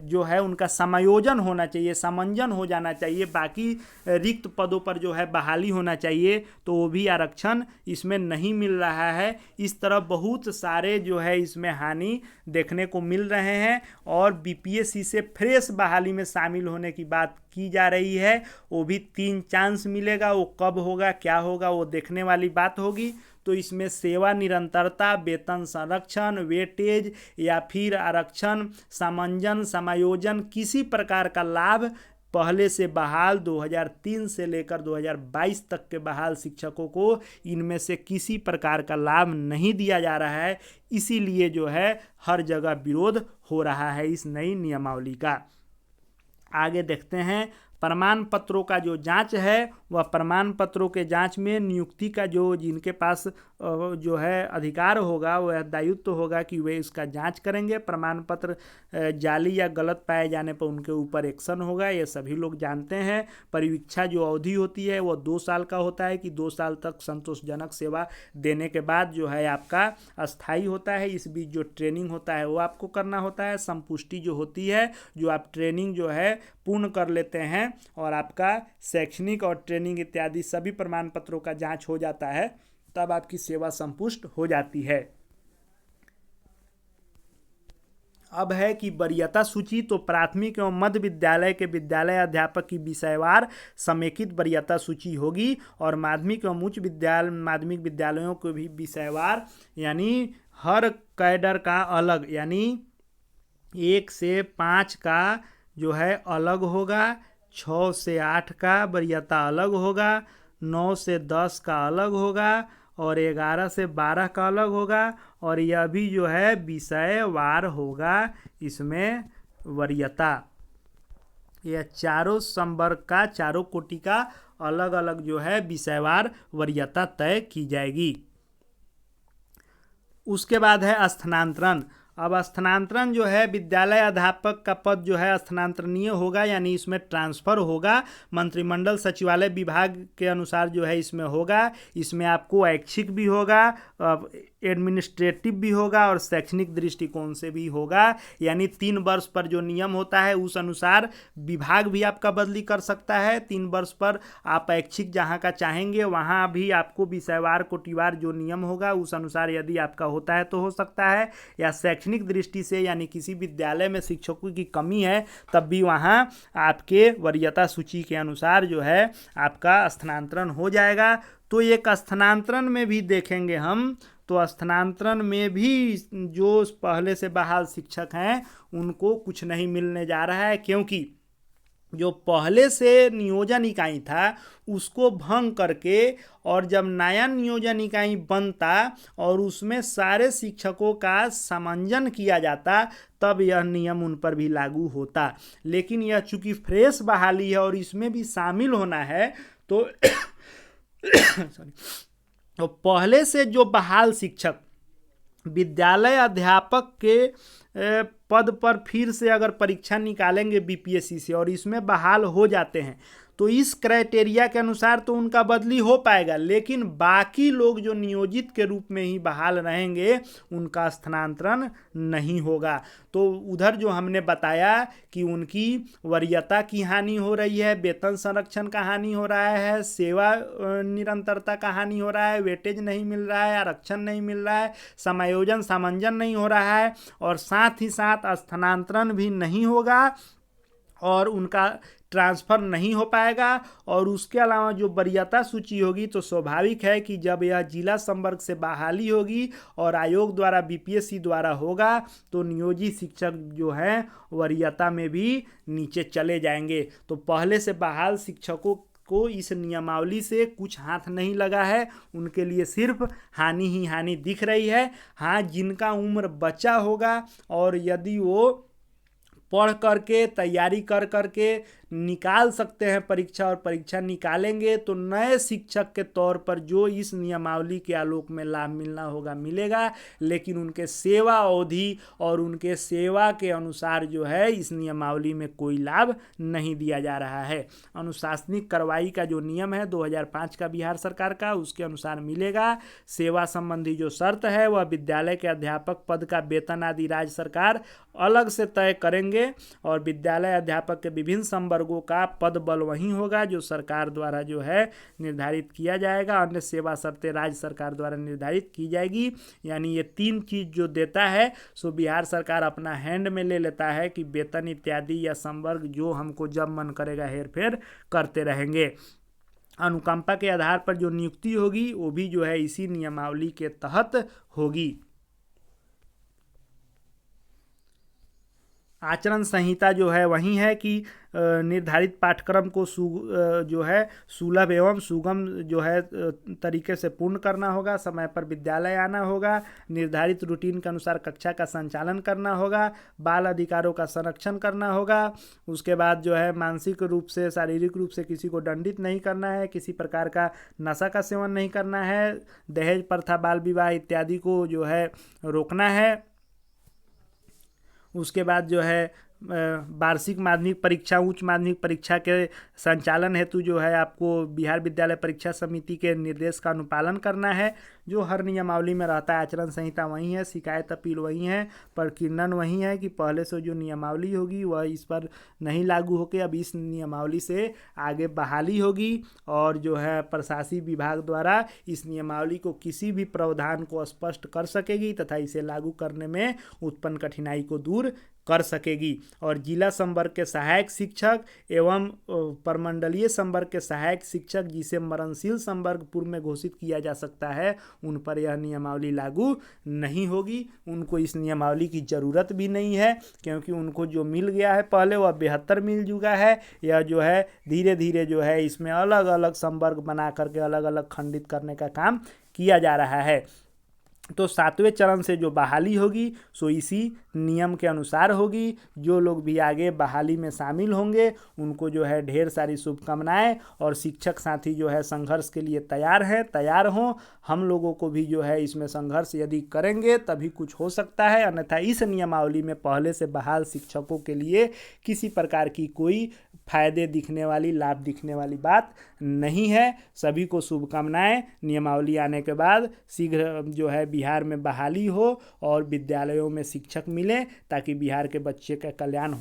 जो है उनका समायोजन होना चाहिए, समंजन हो जाना चाहिए, बाकी रिक्त पदों पर जो है बहाली होना चाहिए, तो वो भी आरक्षण इसमें नहीं मिल रहा है। इस तरह बहुत सारे जो है इसमें हानि देखने को मिल रहे हैं और बीपीएससी से फ्रेश बहाली में शामिल होने की बात की जा रही है। वो भी 3 चांस मिलेगा, वो कब होगा, क्या होगा, वो देखने वाली बात होगी। तो इसमें सेवा निरंतरता, वेतन संरक्षण, वेटेज या फिर आरक्षण, सामंजन, समायोजन, किसी प्रकार का लाभ पहले से बहाल 2003 से लेकर 2022 तक के बहाल शिक्षकों को इनमें से किसी प्रकार का लाभ नहीं दिया जा रहा है। इसीलिए जो है हर जगह विरोध हो रहा है इस नई नियमावली का। आगे देखते हैं, प्रमाण पत्रों का जो जांच है वह प्रमाण पत्रों के जांच में नियुक्ति का जो जिनके पास जो है अधिकार होगा वह दायित्व तो होगा कि वे इसका जांच करेंगे। प्रमाण पत्र जाली या गलत पाए जाने पर उनके ऊपर एक्शन होगा, ये सभी लोग जानते हैं। परिवीक्षा जो अवधि होती है वह 2 साल का होता है कि 2 साल तक संतोषजनक सेवा देने के बाद जो है आपका अस्थायी होता है। इस बीच जो ट्रेनिंग होता है वो आपको करना होता है। संपुष्टि जो होती है, जो आप ट्रेनिंग जो है पूर्ण कर लेते हैं और आपका शैक्षणिक और ट्रेनिंग इत्यादि सभी प्रमाण पत्रों का जांच हो जाता है, तब आपकी सेवा संपुष्ट हो जाती है। अब है कि वरीयता सूची। तो प्राथमिक एवं मध्य विद्यालय के विद्यालय अध्यापक की विषयवार समेकित वरीयता सूची होगी और माध्यमिक एवं उच्च माध्यमिक विद्यालयों को भी विषयवार, यानी हर कैडर का अलग, यानी 1 से 5 का जो है अलग होगा, 6 से 8 का वरीयता अलग होगा, 9 से 10 का अलग होगा और 11 से 12 का अलग होगा, और यह भी जो है विषयवार होगा। इसमें वरीयता यह चारों संवर्ग का, चारों कोटि का अलग अलग जो है विषयवार वरीयता तय की जाएगी। उसके बाद है स्थानांतरण। अब स्थानांतरण जो है, विद्यालय अध्यापक का पद जो है स्थानांतरणीय होगा, यानी इसमें ट्रांसफ़र होगा। मंत्रिमंडल सचिवालय विभाग के अनुसार जो है इसमें होगा। इसमें आपको ऐच्छिक भी होगा, एडमिनिस्ट्रेटिव भी होगा और शैक्षणिक दृष्टिकोण से भी होगा। यानी 3 वर्ष पर जो नियम होता है उस अनुसार विभाग भी आपका बदली कर सकता है। 3 वर्ष पर आप ऐच्छिक जहाँ का चाहेंगे वहाँ भी आपको विषयवार कोटिवार जो नियम होगा उस अनुसार यदि आपका होता है तो हो सकता है, या शैक्षणिक दृष्टि से यानी किसी विद्यालय में शिक्षकों की कमी है तब भी वहाँ आपके वरीयता सूची के अनुसार जो है आपका स्थानांतरण हो जाएगा। तो एक स्थानांतरण में भी देखेंगे हम, तो स्थानांतरण में भी जो पहले से बहाल शिक्षक हैं उनको कुछ नहीं मिलने जा रहा है, क्योंकि जो पहले से नियोजन इकाई था उसको भंग करके और जब नया नियोजन इकाई बनता और उसमें सारे शिक्षकों का समंजन किया जाता तब यह नियम उन पर भी लागू होता। लेकिन यह चूँकि फ्रेश बहाली है और इसमें भी शामिल होना है तो तो पहले से जो बहाल शिक्षक विद्यालय अध्यापक के पद पर फिर से अगर परीक्षा निकालेंगे बीपीएससी से और इसमें बहाल हो जाते हैं तो इस क्राइटेरिया के अनुसार तो उनका बदली हो पाएगा, लेकिन बाकी लोग जो नियोजित के रूप में ही बहाल रहेंगे उनका स्थानांतरण नहीं होगा। तो उधर जो हमने बताया कि उनकी वरीयता की हानि हो रही है, वेतन संरक्षण का हानि हो रहा है, सेवा निरंतरता का हानि हो रहा है, वेटेज नहीं मिल रहा है, आरक्षण नहीं मिल रहा है, समायोजन सामंजन नहीं हो रहा है और साथ ही साथ स्थानांतरण भी नहीं होगा और उनका ट्रांसफ़र नहीं हो पाएगा। और उसके अलावा जो वरीयता सूची होगी तो स्वाभाविक है कि जब यह जिला संवर्ग से बहाली होगी और आयोग द्वारा बीपीएससी द्वारा होगा तो नियोजित शिक्षक जो हैं वरीयता में भी नीचे चले जाएंगे। तो पहले से बहाल शिक्षकों को इस नियमावली से कुछ हाथ नहीं लगा है, उनके लिए सिर्फ हानि ही हानि दिख रही है। हाँ, जिनका उम्र बचा होगा और यदि वो पढ़ करके तैयारी कर करके निकाल सकते हैं परीक्षा और परीक्षा निकालेंगे तो नए शिक्षक के तौर पर जो इस नियमावली के आलोक में लाभ मिलना होगा मिलेगा, लेकिन उनके सेवा अवधि और उनके सेवा के अनुसार जो है इस नियमावली में कोई लाभ नहीं दिया जा रहा है। अनुशासनिक कार्रवाई का जो नियम है 2005 का बिहार सरकार का, उसके अनुसार मिलेगा। सेवा संबंधी जो शर्त है वह विद्यालय के अध्यापक पद का वेतन आदि राज्य सरकार अलग से तय करेंगे और विद्यालय अध्यापक के विभिन्न संवर्गों का पद बल वही होगा जो सरकार द्वारा जो है निर्धारित किया जाएगा। अन्य सेवा शर्तें राज्य सरकार द्वारा निर्धारित की जाएगी। यानी ये 3 चीज़ जो देता है सो बिहार सरकार अपना हैंड में ले लेता है कि वेतन इत्यादि या संवर्ग जो हमको जब मन करेगा हेर फेर करते रहेंगे। अनुकंपा के आधार पर जो नियुक्ति होगी वो भी जो है इसी नियमावली के तहत होगी। आचरण संहिता जो है वही है कि निर्धारित पाठ्यक्रम को जो है सुलभ एवं सुगम जो है तरीके से पूर्ण करना होगा, समय पर विद्यालय आना होगा, निर्धारित रूटीन के अनुसार कक्षा का संचालन करना होगा, बाल अधिकारों का संरक्षण करना होगा। उसके बाद जो है मानसिक रूप से शारीरिक रूप से किसी को दंडित नहीं करना है, किसी प्रकार का नशा का सेवन नहीं करना है, दहेज प्रथा बाल विवाह इत्यादि को जो है रोकना है। उसके बाद जो है वार्षिक माध्यमिक परीक्षा उच्च माध्यमिक परीक्षा के संचालन हेतु जो है आपको बिहार विद्यालय परीक्षा समिति के निर्देश का अनुपालन करना है जो हर नियमावली में रहता है। आचरण संहिता वही है, शिकायत अपील वही है, प्रकीर्णन वही है कि पहले से जो नियमावली होगी वह इस पर नहीं लागू होकर अब इस नियमावली से आगे बहाली होगी और जो है प्रशासकीय विभाग द्वारा इस नियमावली को किसी भी प्रावधान को स्पष्ट कर सकेगी तथा इसे लागू करने में उत्पन्न कठिनाई को दूर कर सकेगी। और जिला संवर्ग के सहायक शिक्षक एवं प्रमंडलीय संवर्ग के सहायक शिक्षक जिसे मरणशील संवर्ग पूर्व में घोषित किया जा सकता है उन पर यह नियमावली लागू नहीं होगी। उनको इस नियमावली की ज़रूरत भी नहीं है क्योंकि उनको जो मिल गया है पहले वह बेहतर मिल चुका है। यह जो है धीरे धीरे जो है इसमें अलग अलग संवर्ग बना करके अलग अलग खंडित करने का काम किया जा रहा है। तो 7वें चरण से जो बहाली होगी सो इसी नियम के अनुसार होगी। जो लोग भी आगे बहाली में शामिल होंगे उनको जो है ढेर सारी शुभकामनाएं और शिक्षक साथी जो है संघर्ष के लिए तैयार हों। हम लोगों को भी जो है इसमें संघर्ष यदि करेंगे तभी कुछ हो सकता है, अन्यथा इस नियमावली में पहले से बहाल शिक्षकों के लिए किसी प्रकार की कोई फायदे दिखने वाली, लाभ दिखने वाली बात नहीं है। सभी को शुभकामनाएं। नियमावली आने के बाद शीघ्र जो है बिहार में बहाली हो और विद्यालयों में शिक्षक मिले, ताकि बिहार के बच्चे का कल्याण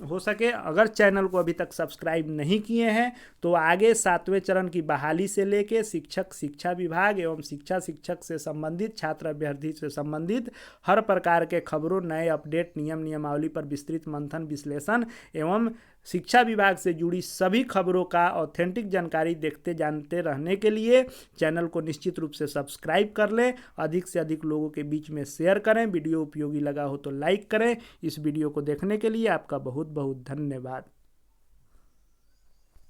हो सके। अगर चैनल को अभी तक सब्सक्राइब नहीं किए हैं तो आगे 7वें चरण की बहाली से लेके शिक्षक, शिक्षा विभाग एवं शिक्षक से संबंधित, छात्र अभ्यर्थी से संबंधित हर प्रकार के खबरों, नए अपडेट, नियमावली पर विस्तृत मंथन, विश्लेषण एवं शिक्षा विभाग से जुड़ी सभी खबरों का ऑथेंटिक जानकारी देखते जानते रहने के लिए चैनल को निश्चित रूप से सब्सक्राइब कर लें। अधिक से अधिक लोगों के बीच में शेयर करें। वीडियो उपयोगी लगा हो तो लाइक करें। इस वीडियो को देखने के लिए आपका बहुत बहुत धन्यवाद।